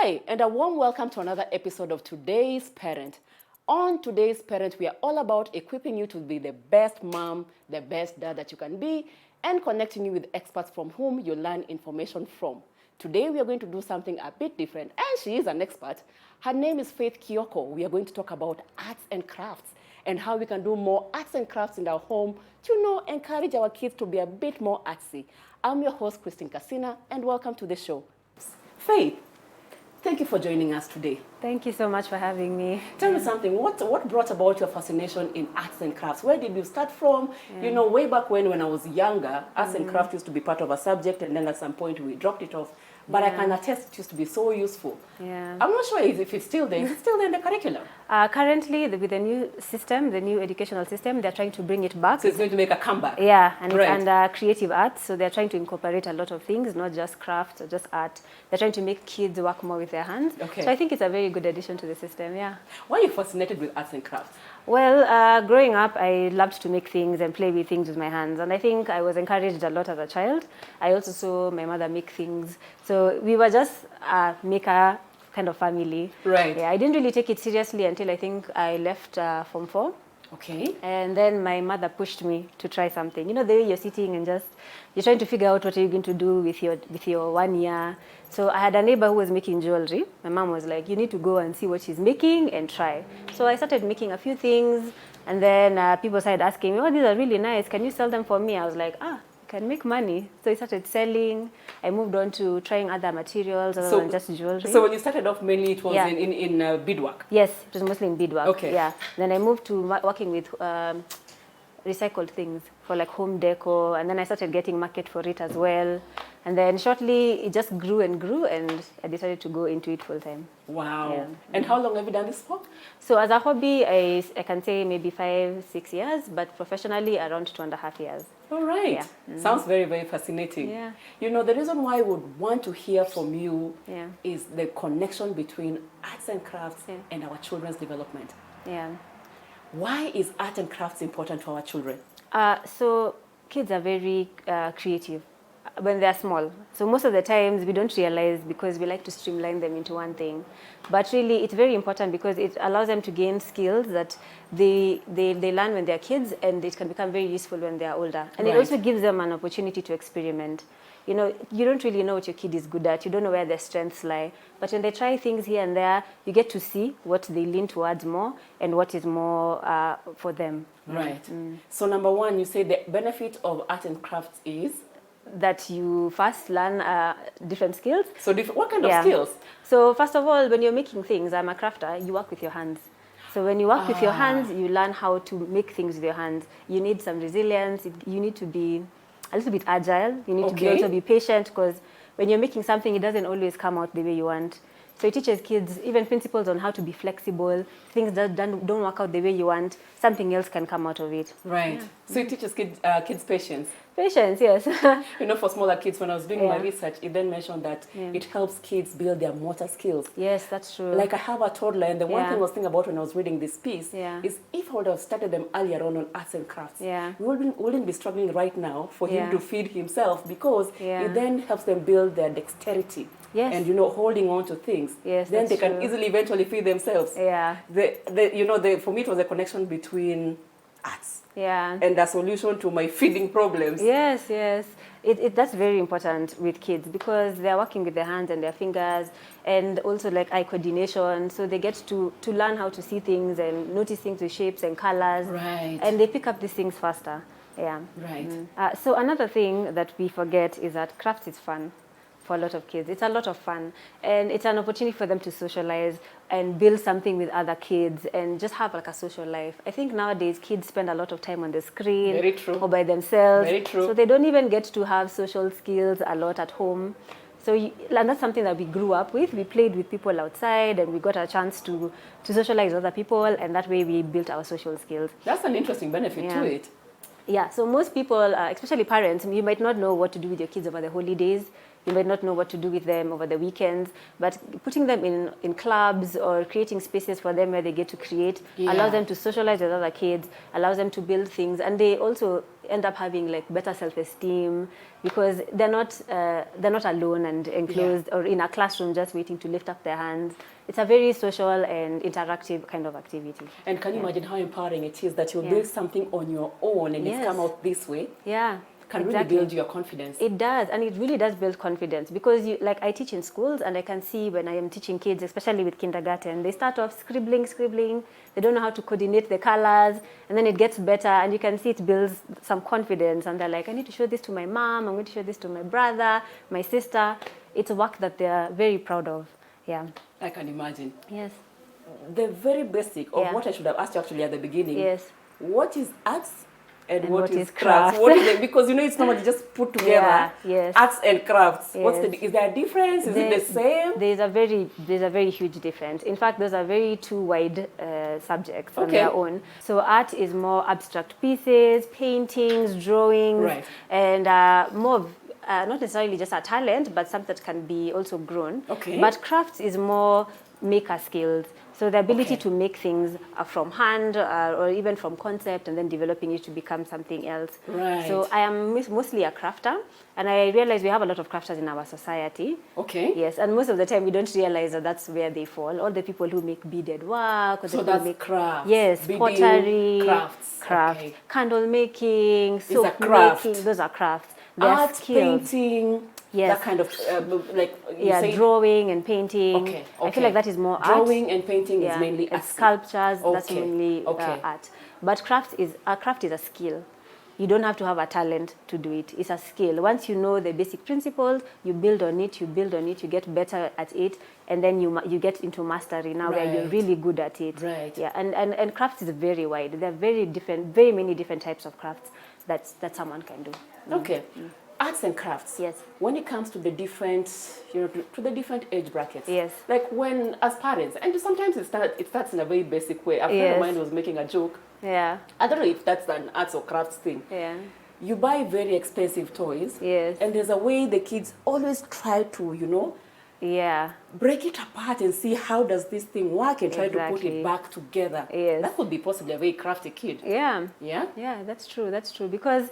Hi, and a warm welcome to another episode of Today's Parent. On Today's Parent, we are all about equipping you to be the best mom, the best dad that you can be, and connecting you with experts from whom you learn information from. Today, we are going to do something a bit different, and she is an expert. Her name is Faith Kioko. We are going to talk about arts and crafts and how we can do more arts and crafts in our home to, encourage our kids to be a bit more artsy. I'm your host, Christine Casina, and welcome to the show. Faith, thank you for joining us today. Thank you so much for having me. Tell me something, what brought about your fascination in arts and crafts? Where did you start from? Way back when I was younger, arts and crafts used to be part of a subject, and then at some point we dropped it off. But I can attest it used to be so useful. Yeah. I'm not sure if it's still there. Is it still there in the curriculum? Currently, with the new system, the new educational system, they're trying to bring it back. So it's going to make a comeback? Yeah, and right. It's under creative arts, so they're trying to incorporate a lot of things, not just craft or just art. They're trying to make kids work more with their hands. Okay. So I think it's a very good addition to the system, yeah. Why are you fascinated with arts and crafts? Well, growing up, I loved to make things and play with things with my hands. And I think I was encouraged a lot as a child. I also saw my mother make things. So we were just a maker kind of family. Right. Yeah, I didn't really take it seriously until I think I left Form 4. Okay. And then my mother pushed me to try something. You know, the way you're sitting and you're trying to figure out what you're going to do with your 1 year. So I had a neighbor who was making jewelry. My mom was like, you need to go and see what she's making and try. So I started making a few things, and then people started asking me, oh, these are really nice. Can you sell them for me? I was like, I can make money. So I started selling. I moved on to trying other materials other than just jewelry. So when you started off, mainly it was in beadwork? Yes, it was mostly in beadwork. Okay. Yeah. Then I moved to working with recycled things for like home decor, and then I started getting market for it as well. And then shortly it just grew and grew, and I decided to go into it full time. Wow. Yeah. And how long have you done this for? So as a hobby, I can say maybe 5-6 years, but professionally around 2.5 years. All right. Yeah. Mm-hmm. Sounds very, very fascinating. Yeah. The reason why I would want to hear from you Yeah. is the connection between arts and crafts Yeah. and our children's development. Yeah. Why is art and crafts important for our children? So kids are very creative when they're small. So most of the times we don't realize because we like to streamline them into one thing. But really it's very important because it allows them to gain skills that they learn when they're kids, and it can become very useful when they're older. And Right. It also gives them an opportunity to experiment. You don't really know what your kid is good at. You don't know where their strengths lie. But when they try things here and there, you get to see what they lean towards more and what is more for them. Right. So number one, you say the benefit of art and crafts is? That you first learn different skills. So what kind of skills? So first of all, when you're making things, I'm a crafter, you work with your hands. So when you work with your hands, you learn how to make things with your hands. You need some resilience. You need to be a little bit agile. You need to be also be patient, because when you're making something, it doesn't always come out the way you want. So it teaches kids even principles on how to be flexible. Things that don't work out the way you want, something else can come out of it. Right. Yeah. So it teaches kids patience. Patience, yes. For smaller kids, when I was doing my research, it then mentioned that it helps kids build their motor skills. Yes, that's true. Like I have a toddler, and the one thing I was thinking about when I was reading this piece is if I would have started them earlier on arts and crafts, we wouldn't be struggling right now for him to feed himself, because it then helps them build their dexterity. Yes. And holding on to things. Yes, then they can true. easily eventually feed themselves. Yeah. For me it was a connection between arts. Yeah. And a solution to my feeding problems. Yes. That's very important with kids, because they're working with their hands and their fingers, and also like eye coordination. So they get to learn how to see things and notice things with shapes and colors. Right. And they pick up these things faster. Yeah. Right. So another thing that we forget is that crafts is fun. For a lot of kids, it's a lot of fun, and it's an opportunity for them to socialize and build something with other kids and just have like a social life. I think nowadays kids spend a lot of time on the screen. Very true. Or by themselves. Very true. So they don't even get to have social skills a lot at home. So and that's something that we grew up with. We played with people outside, and we got a chance to socialize with other people, and that way we built our social skills. That's an interesting benefit to it. Yeah, so most people, especially parents, you might not know what to do with your kids over the holidays. You might not know what to do with them over the weekends, but putting them in clubs or creating spaces for them where they get to create allows them to socialize with other kids, allows them to build things, and they also end up having like better self-esteem because they're not alone and enclosed or in a classroom just waiting to lift up their hands. It's a very social and interactive kind of activity. And can you imagine how empowering it is that you build something on your own and it's come out this way? Yeah. Can really build your confidence. It does, and it really does build confidence because like I teach in schools and I can see when I am teaching kids, especially with kindergarten, they start off scribbling, they don't know how to coordinate the colors, and then it gets better and you can see it builds some confidence and they're like, I need to show this to my mom, I'm going to show this to my brother, my sister. It's a work that they're very proud of. Yeah. I can imagine. Yes. The very basic of what I should have asked you actually at the beginning. Yes. What is arts? And what is crafts? What is it? Because you know it's normally just put together. Arts and crafts. Yes. Is there a difference? Is it the same? There's a very huge difference. In fact, those are very two wide subjects on their own. So art is more abstract pieces, paintings, drawings, and more of not necessarily just a talent, but something that can be also grown. But crafts is more maker skills. So the ability to make things from hand or even from concept and then developing it to become something else. So I am mostly a crafter, and I realize we have a lot of crafters in our society. Yes, and most of the time we don't realize that that's where they fall. All the people who make beaded work. Or so that's make crafts. Yes, beading, pottery, crafts. Candle making, soap making. Those are crafts. Art, painting. That kind of like you say, drawing and painting. I feel like that is more art. Drawing and painting is mainly art. Sculptures, that's mainly art. But craft is a skill. You don't have to have a talent to do it. It's a skill. Once you know the basic principles, you build on it, you get better at it, and then you get into mastery now where you're really good at it. Yeah, and craft is very wide. There are very many different types of crafts that someone can do. Arts and crafts. Yes. When it comes to the different, to the different age brackets. Yes. Like when, as parents, and sometimes it starts in a very basic way. A friend of mine was making a joke. Yeah. I don't know if that's an arts or crafts thing. Yeah. You buy very expensive toys. Yes. And there's a way the kids always try to, break it apart and see how does this thing work and try to put it back together. Yes. That could be possibly a very crafty kid. Yeah. Yeah? Yeah, that's true. Because,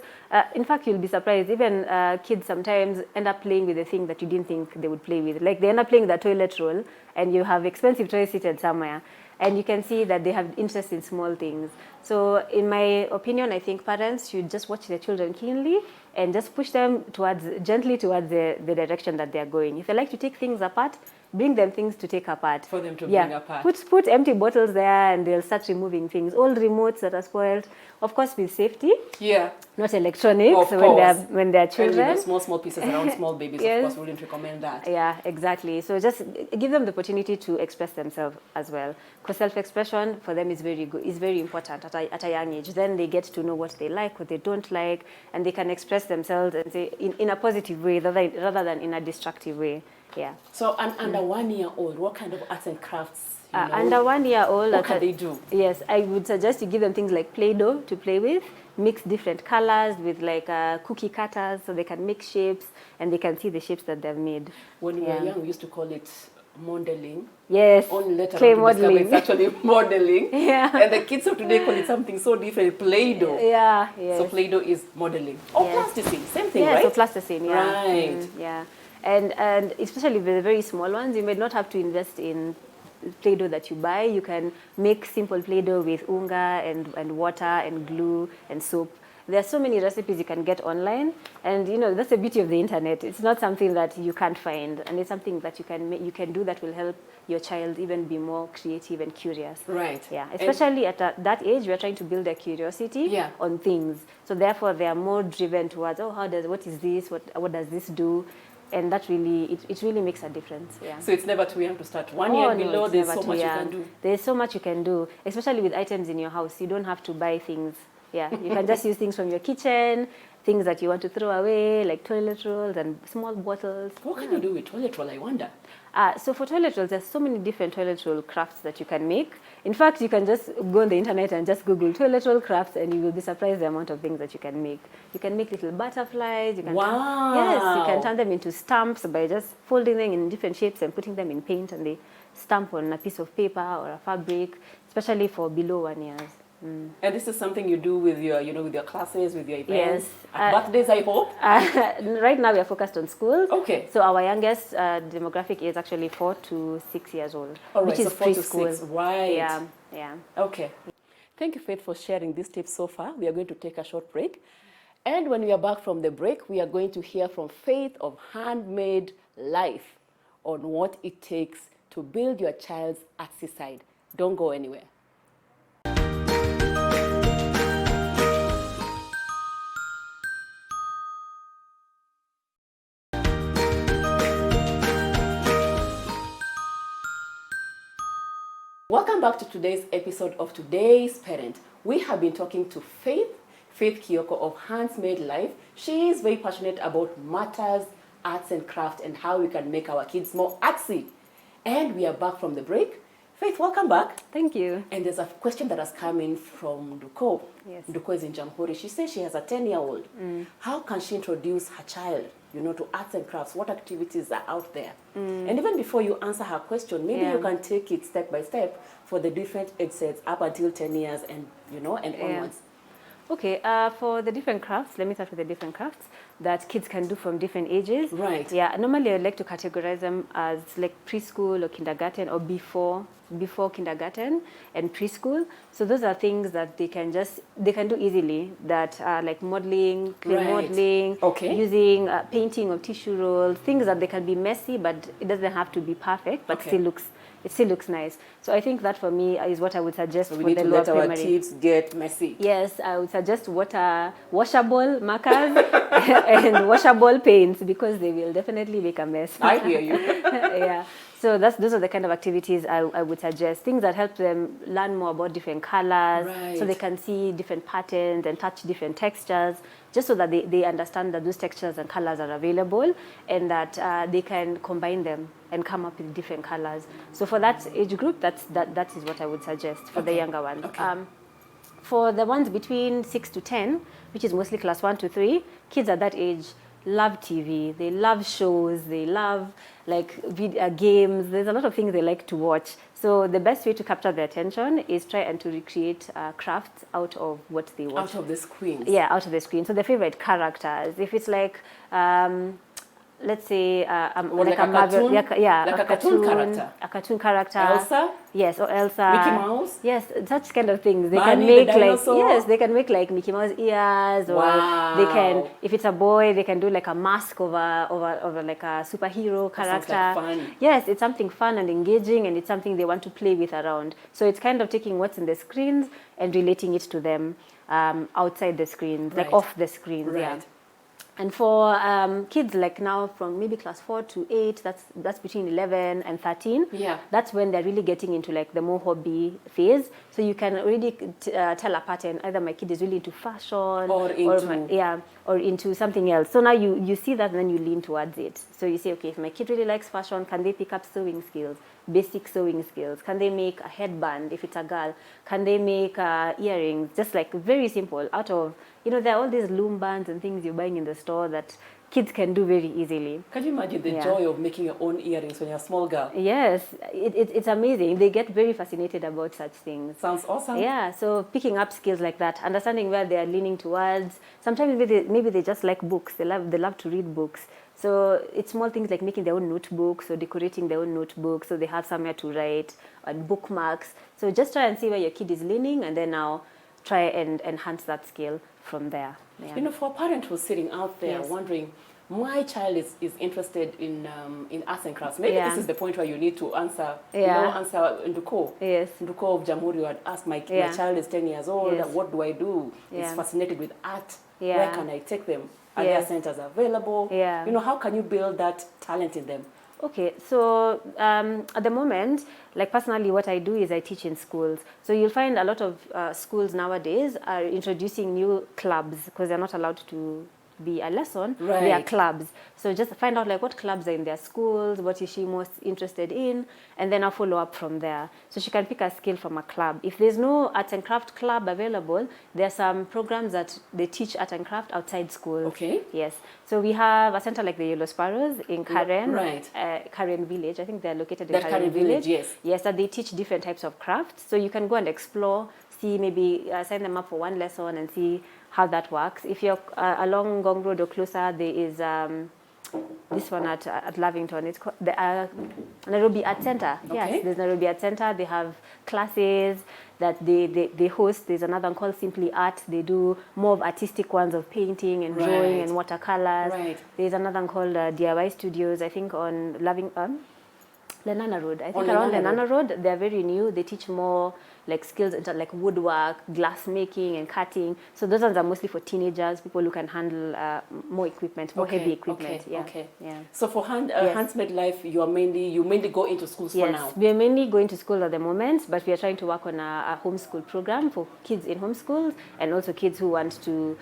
in fact, you'll be surprised. Even kids sometimes end up playing with a thing that you didn't think they would play with. Like they end up playing the toilet roll and you have expensive toys seated somewhere. And you can see that they have interest in small things. So in my opinion, I think parents should just watch their children keenly and just push them gently towards the direction that they're going. If they like to take things apart, bring them things to take apart. For them to bring apart. Put empty bottles there and they'll start removing things. Old remotes that are spoiled, of course with safety. Yeah. Not electronics when they're children. And small pieces around small babies, of course, we wouldn't recommend that. Yeah, exactly. So just give them the opportunity to express themselves as well. Because self-expression for them is very important at a young age. Then they get to know what they like, what they don't like, and they can express themselves and say in a positive way rather than in a destructive way. Yeah. So under 1 year old, what kind of arts and crafts? Under 1 year old, what can they do? Yes, I would suggest you give them things like PlayDoh to play with. Mix different colors with like cookie cutters so they can make shapes and they can see the shapes that they've made. When we were young, we used to call it modeling. Yes, only later clay on modeling. It's actually modeling. Yeah. And the kids of today call it something so different, PlayDoh. Yeah, yes. So PlayDoh is modeling. Or plasticine, same thing, right? Yeah, so plasticine, yeah. Right. Yeah. And especially with the very small ones, you may not have to invest in PlayDoh that you buy. You can make simple PlayDoh with unga and water and glue and soap. There are so many recipes you can get online, and that's the beauty of the internet. It's not something that you can't find, and it's something that you can do that will help your child even be more creative and curious. Right. Yeah. Especially at that age, we are trying to build their curiosity on things. So therefore, they are more driven towards what is this? What does this do? And that really, it really makes a difference. Yeah. So it's never too young to start. 1 year and below, there's so much you can do. There's so much you can do, especially with items in your house. You don't have to buy things. Yeah, you can just use things from your kitchen, things that you want to throw away, like toilet rolls and small bottles. What can you do with toilet roll, I wonder? So for toilet rolls, there's so many different toilet roll crafts that you can make. In fact, you can just go on the internet and just Google toilet roll crafts, and you will be surprised the amount of things that you can make. You can make little butterflies. You can Wow. Yes, you can turn them into stamps by just folding them in different shapes and putting them in paint, and they stamp on a piece of paper or a fabric, especially for below 1 year. And this is something you do with your, with your classes, with your events, Yes. birthdays, I hope. Right now we are focused on schools. Okay. So our youngest demographic is actually 4 to 6 years old, All right, which is so 4 to preschool. 6, right? Yeah, yeah. Okay. Thank you, Faith, for sharing these tips so far. We are going to take a short break. And when we are back from the break, we are going to hear from Faith of Handmade Life on what it takes to build your child's artsy side. Don't go anywhere. Welcome back to today's episode of Today's Parent. We have been talking to Faith Kiyoko of Handmade Life. She is very passionate about matters, arts and craft, and how we can make our kids more artsy. And we are back from the break. Faith, welcome back. Thank you. And there's a question that has come in from Nduko. Yes. Nduko is in Jamhuri. She says she has a 10-year-old. How can she introduce her child, to arts and crafts? What activities are out there? And even before you answer her question, maybe you can take it step by step for the different age sets up until 10 years and, and onwards. Okay, for the different crafts, let me start with the different crafts that kids can do from different ages. Right. Yeah, normally I like to categorize them as like preschool or kindergarten or before kindergarten and preschool. So those are things that they can do easily, that are like modeling, clay modeling, using painting of tissue rolls, things that they can be messy, but it doesn't have to be perfect, but it still looks nice. So I think that for me is what I would suggest for the lower primary. We need to let our kids get messy. Yes, I would suggest washable markers and washable paints, because they will definitely make a mess. I hear you. Yeah. So those are the kind of activities I would suggest. Things that help them learn more about different colors, so they can see different patterns and touch different textures, just so that they understand that those textures and colors are available, and that they can combine them and come up with different colors. So for that age group, that is what I would suggest for the younger ones. Okay. For the ones between 6 to 10, which is mostly class 1 to 3, kids at that age love TV, they love shows, they love video games. There's a lot of things they like to watch. So the best way to capture their attention is try and to recreate crafts out of what they watch. Out of the screens. Yeah, out of the screen. So their favorite characters. If it's like, let's say, like a Marvel, cartoon? Like a cartoon character. A cartoon character. Elsa? Yes, or Elsa. Mickey Mouse? Yes, such kind of things. They Barney, can make the dinosaur? they can make like Mickey Mouse ears, or they can, if it's a boy, they can do like a mask of like a superhero character. That sounds like fun. Yes, it's something fun and engaging, and it's something they want to play with around. So it's kind of taking what's in the screens and relating it to them outside the screens, like off the screens. Right. Yeah. And for kids like now from maybe class 4 to 8, that's between 11 and 13. Yeah. That's when they're really getting into like the more hobby phase. So you can already tell a pattern. Either my kid is really into fashion or into something else. So now you see that, and then you lean towards it. So you say, okay, if my kid really likes fashion, can they pick up sewing skills? Basic sewing skills. Can they make a headband if it's a girl? Can they make earrings? Just like very simple out of, there are all these loom bands and things you're buying in the store that kids can do very easily. Can you imagine the joy of making your own earrings when you're a small girl? Yes, it's amazing. They get very fascinated about such things. Sounds awesome. Yeah, so picking up skills like that, understanding where they are leaning towards. Sometimes maybe they just like books. They love to read books. So it's small things like making their own notebooks or decorating their own notebooks so they have somewhere to write, and bookmarks. So just try and see where your kid is leaning, and then now try and enhance that skill from there. Yeah. For a parent who's sitting out there wondering, my child is interested in arts and crafts. Maybe this is the point where you need to answer, answer Nduko. Yes. Nduko of Jamhuri had asked, my child is 10 years old, what do I do? He's fascinated with art. Where can I take them? Are there centers available? Yeah. How can you build that talent in them? Okay, so at the moment, like personally, what I do is I teach in schools. So you'll find a lot of schools nowadays are introducing new clubs because they're not allowed to be a lesson. Right. They are clubs. So just find out like what clubs are in their schools, what is she most interested in, and then I'll follow up from there. So she can pick a skill from a club. If there's no arts and craft club available, there are some programs that they teach art and craft outside school. Okay. Yes. So we have a center like the Yellow Sparrows in Karen, Right. Karen Village. I think they're located in That Karen Village, yes. Yes, that they teach different types of crafts. So you can go and explore, see maybe sign them up for one lesson and see how that works. If you're along Ngong Road or closer, there is this one at Lavington. It's called the Nairobi Art Center. Okay. Yes, there's Nairobi Art Center. They have classes that they host. There's another one called Simply Art. They do more of artistic ones of painting and drawing and watercolors. Right. There's another one called DIY Studios, I think on Lenana Road. I think around Lenana Road, they're very new. They teach more like skills into like woodwork, glass making and cutting. So those ones are mostly for teenagers, people who can handle more equipment, more heavy equipment. Yeah. So for Handsmade Life, you mainly go into schools for now? We are mainly going to school at the moment, but we are trying to work on a homeschool program for kids in homeschools and also kids who want to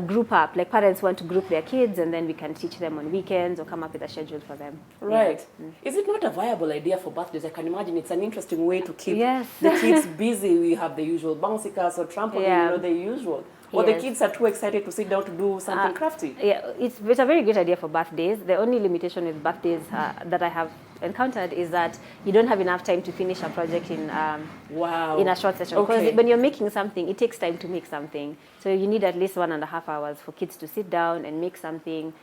group up, like parents want to group their kids and then we can teach them on weekends or come up with a schedule for them. Right. Is it not a viable idea for birthdays? I can imagine it's an interesting way to keep Yes. the kids busy. We have the usual bouncy castle, trampoline, the usual. Or the kids are too excited to sit down to do something crafty. Yeah, it's a very good idea for birthdays. The only limitation with birthdays that I have encountered is that you don't have enough time to finish a project in a short session. Because when you're making something, it takes time to make something. So you need at least 1.5 hours for kids to sit down and make something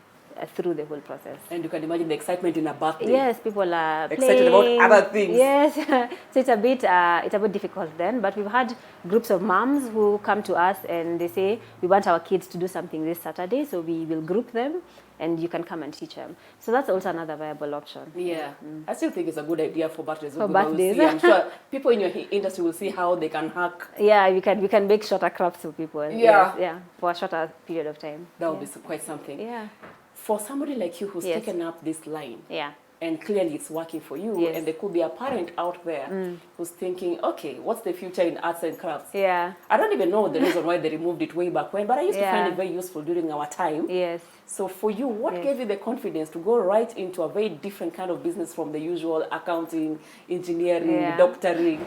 through the whole process. And you can imagine the excitement in a birthday. Yes, people are excited playing about other things. Yes, so it's a bit difficult then. But we've had groups of moms who come to us and they say we want our kids to do something this Saturday, so we will group them and you can come and teach them. So that's also another viable option. Yeah, I still think it's a good idea for birthdays. For birthdays, I'm sure people in your industry will see how they can hack. Yeah, we can make shorter crafts for people. Yeah, yes, for a shorter period of time. That would be quite something. Yeah. For somebody like you who's taken up this line, and clearly it's working for you, and there could be a parent out there who's thinking, okay, what's the future in arts and crafts? Yeah. I don't even know the reason why they removed it way back when, but I used to find it very useful during our time. Yes. So for you, what gave you the confidence to go right into a very different kind of business from the usual accounting, engineering, doctoring?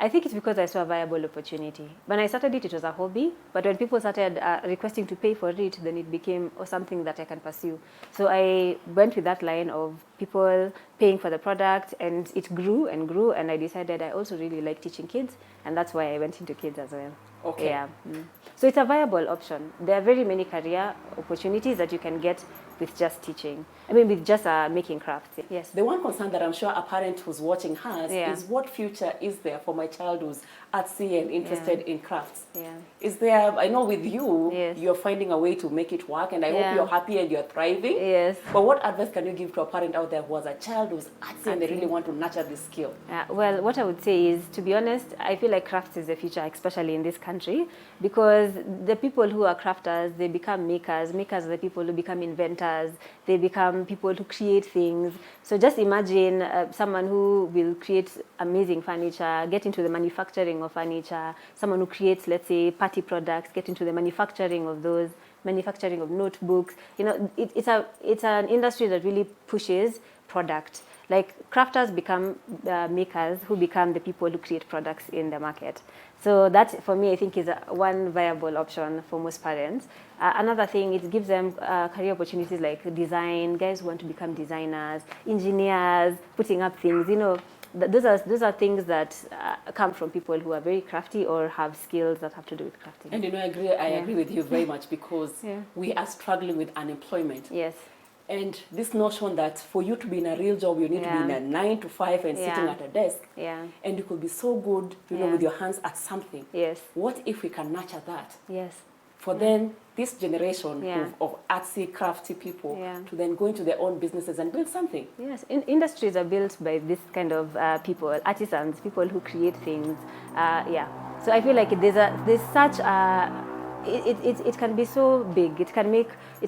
I think it's because I saw a viable opportunity. When I started it, it was a hobby. But when people started requesting to pay for it, then it became something that I can pursue. So I went with that line of people paying for the product, and it grew and grew. And I decided I also really like teaching kids, and that's why I went into kids as well. Okay. Yeah. So it's a viable option. There are very many career opportunities that you can get with just teaching. I mean, with just making crafts. Yes. The one concern that I'm sure a parent who's watching has is what future is there for my child who's artsy and interested in crafts? Yeah. Is there, I know with you, Yes. you're finding a way to make it work, and I hope you're happy and you're thriving. Yes. But what advice can you give to a parent out there who has a child who's artsy and they really want to nurture this skill? Well, what I would say is, to be honest, I feel like crafts is the future, especially in this country, because the people who are crafters, they become makers. Makers are the people who become inventors. They become people who create things. So just imagine someone who will create amazing furniture, get into the manufacturing of furniture, someone who creates, let's say, party products, get into the manufacturing of those, manufacturing of notebooks. You know, it's an industry that really pushes product. Like crafters become makers who become the people who create products in the market. So that, for me, I think is one viable option for most parents. Another thing, it gives them career opportunities like design, guys who want to become designers, engineers, putting up things. You know, those are things that come from people who are very crafty or have skills that have to do with crafting. And you know, I agree with you very much, because we are struggling with unemployment. Yes. And this notion that for you to be in a real job, you need to be in a 9 to 5 and sitting at a desk. Yeah. And you could be so good, you know, with your hands at something. Yes. What if we can nurture that? Yes. For then this generation of artsy, crafty people to then go into their own businesses and build something. Yes, industries are built by this kind of people, artisans, people who create things. So I feel like there's such it can be so big. It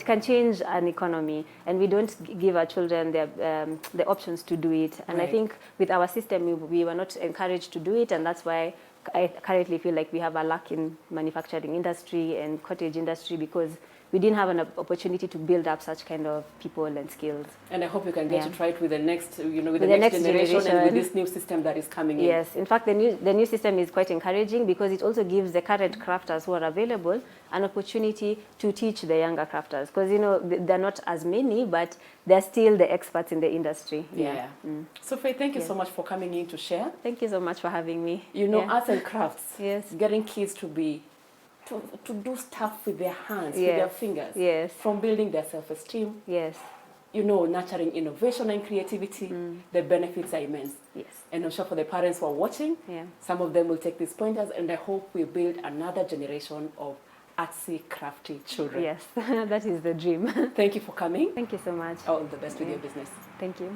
can change an economy, and we don't give our children the options to do it. And I think with our system, we were not encouraged to do it, and that's why I currently feel like we have a lack in manufacturing industry and cottage industry, because we didn't have an opportunity to build up such kind of people and skills. And I hope you can get Yeah. to try it with the next, with the the next next generation and with generation. this new system that is coming in. Yes, in fact, the new system is quite encouraging because it also gives the current crafters who are available an opportunity to teach the younger crafters, because they're not as many, but they're still the experts in the industry. Yeah. So Faith, thank you so much for coming in to share. Thank you so much for having me. Arts and crafts. Yes. Getting kids to do stuff with their hands, with Yes. their fingers. Yes. From building their self-esteem. Yes. Nurturing innovation and creativity. The benefits are immense. Yes. And I'm sure for the parents who are watching, Yeah. some of them will take these pointers, and I hope we build another generation of artsy, crafty children. Yes, that is the dream. Thank you for coming. Thank you so much. All the best with your business. Thank you.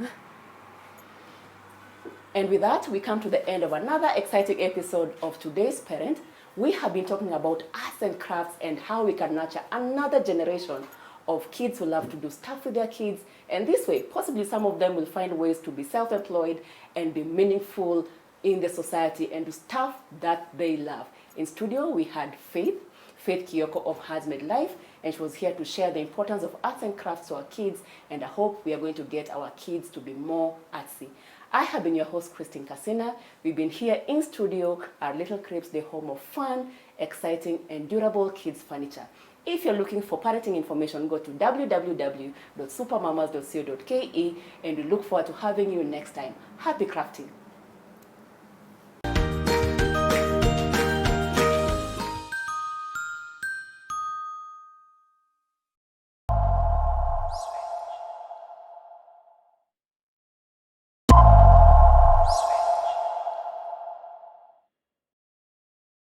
And with that, we come to the end of another exciting episode of Today's Parent. We have been talking about arts and crafts and how we can nurture another generation of kids who love to do stuff with their kids. And this way, possibly some of them will find ways to be self-employed and be meaningful in the society and do stuff that they love. In studio, we had Faith Kiyoko of Hazmade Life, and she was here to share the importance of arts and crafts to our kids, and I hope we are going to get our kids to be more artsy. I have been your host, Christine Casina. We've been here in studio at Little Cribs, the home of fun, exciting, and durable kids furniture. If you're looking for parenting information, go to www.supermamas.co.ke, and we look forward to having you next time. Happy crafting!